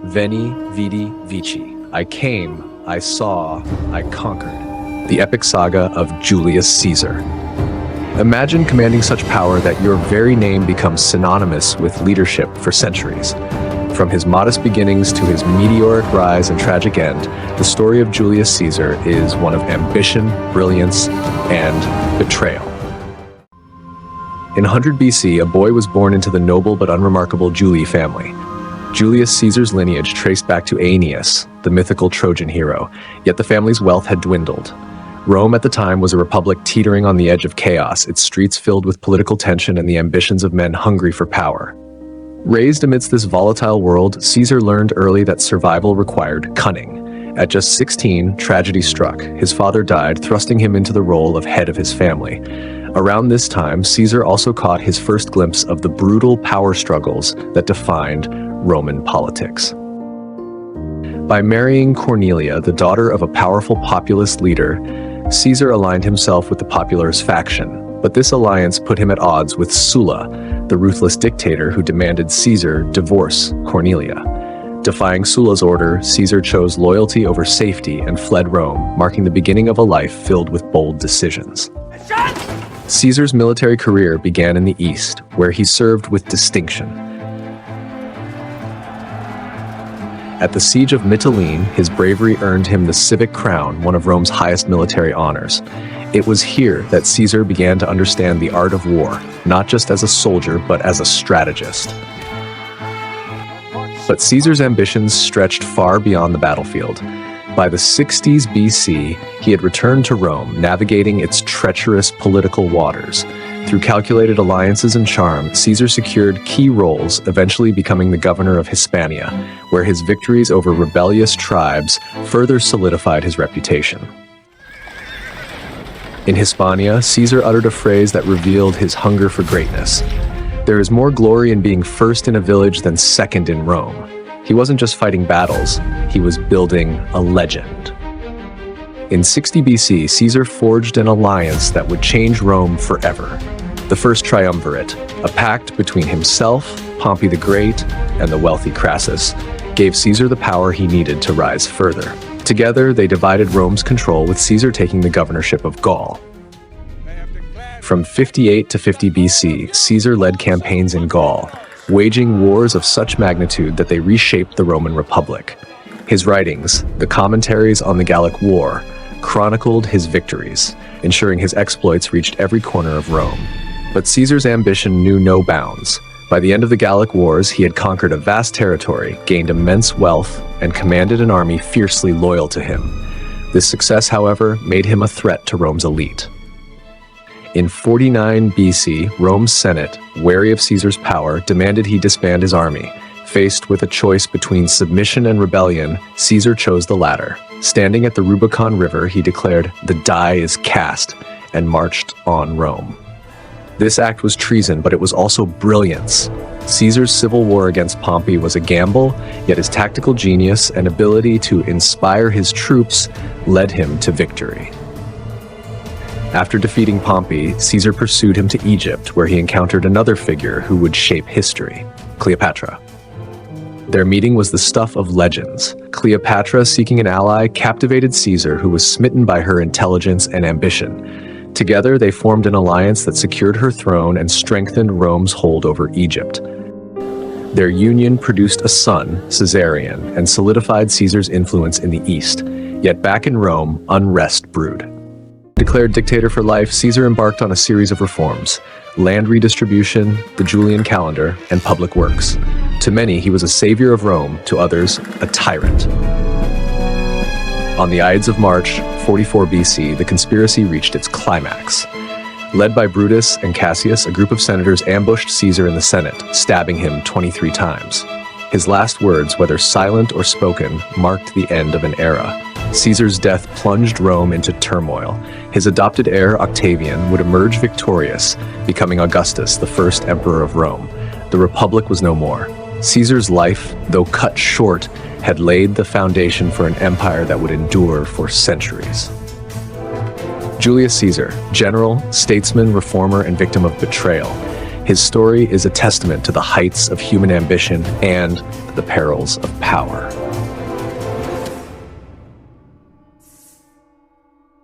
Veni, Vidi, Vici. I came, I saw, I conquered. The epic saga of Julius Caesar. Imagine commanding such power that your very name becomes synonymous with leadership for centuries. From his modest beginnings to his meteoric rise and tragic end, the story of Julius Caesar is one of ambition, brilliance, and betrayal. In 100 BC, a boy was born into the noble but unremarkable Julii family. Julius Caesar's lineage traced back to Aeneas, the mythical Trojan hero, yet the family's wealth had dwindled. Rome at the time was a republic teetering on the edge of chaos, its streets filled with political tension and the ambitions of men hungry for power. Raised amidst this volatile world, Caesar learned early that survival required cunning. At just 16, tragedy struck. His father died, thrusting him into the role of head of his family. Around this time, Caesar also caught his first glimpse of the brutal power struggles that defined Roman politics. By marrying Cornelia, the daughter of a powerful populist leader, Caesar aligned himself with the popularist faction. But this alliance put him at odds with Sulla, the ruthless dictator who demanded Caesar divorce Cornelia. Defying Sulla's order, Caesar chose loyalty over safety and fled Rome, marking the beginning of a life filled with bold decisions. Caesar's military career began in the East, where he served with distinction. At the siege of Mytilene, his bravery earned him the civic crown, one of Rome's highest military honors. It was here that Caesar began to understand the art of war, not just as a soldier, but as a strategist. But Caesar's ambitions stretched far beyond the battlefield. By the 60s BC, he had returned to Rome, navigating its treacherous political waters. Through calculated alliances and charm, Caesar secured key roles, eventually becoming the governor of Hispania, where his victories over rebellious tribes further solidified his reputation. In Hispania, Caesar uttered a phrase that revealed his hunger for greatness. There is more glory in being first in a village than second in Rome. He wasn't just fighting battles, he was building a legend. In 60 BC, Caesar forged an alliance that would change Rome forever. The First Triumvirate, a pact between himself, Pompey the Great, and the wealthy Crassus, gave Caesar the power he needed to rise further. Together, they divided Rome's control, with Caesar taking the governorship of Gaul. From 58 to 50 BC, Caesar led campaigns in Gaul, waging wars of such magnitude that they reshaped the Roman Republic. His writings, the commentaries on the Gallic War, chronicled his victories, ensuring his exploits reached every corner of Rome. But Caesar's ambition knew no bounds. By the end of the Gallic Wars, he had conquered a vast territory, gained immense wealth, and commanded an army fiercely loyal to him. This success, however, made him a threat to Rome's elite. In 49 BC, Rome's Senate, wary of Caesar's power, demanded he disband his army. Faced with a choice between submission and rebellion, Caesar chose the latter. Standing at the Rubicon River, he declared, "The die is cast," and marched on Rome. This act was treason, but it was also brilliance. Caesar's civil war against Pompey was a gamble, yet his tactical genius and ability to inspire his troops led him to victory. After defeating Pompey, Caesar pursued him to Egypt, where he encountered another figure who would shape history, Cleopatra. Their meeting was the stuff of legends. Cleopatra, seeking an ally, captivated Caesar, who was smitten by her intelligence and ambition. Together, they formed an alliance that secured her throne and strengthened Rome's hold over Egypt. Their union produced a son, Caesarion, and solidified Caesar's influence in the East. Yet back in Rome, unrest brewed. Declared dictator for life, Caesar embarked on a series of reforms: land redistribution, the Julian calendar, and public works. To many, he was a savior of Rome; to others, a tyrant. On the Ides of March, 44 BC, the conspiracy reached its climax. Led by Brutus and Cassius, a group of senators ambushed Caesar in the Senate, stabbing him 23 times. His last words, whether silent or spoken, marked the end of an era. Caesar's death plunged Rome into turmoil. His adopted heir, Octavian, would emerge victorious, becoming Augustus, the first emperor of Rome. The Republic was no more. Caesar's life, though cut short, had laid the foundation for an empire that would endure for centuries. Julius Caesar, general, statesman, reformer, and victim of betrayal. His story is a testament to the heights of human ambition and the perils of power.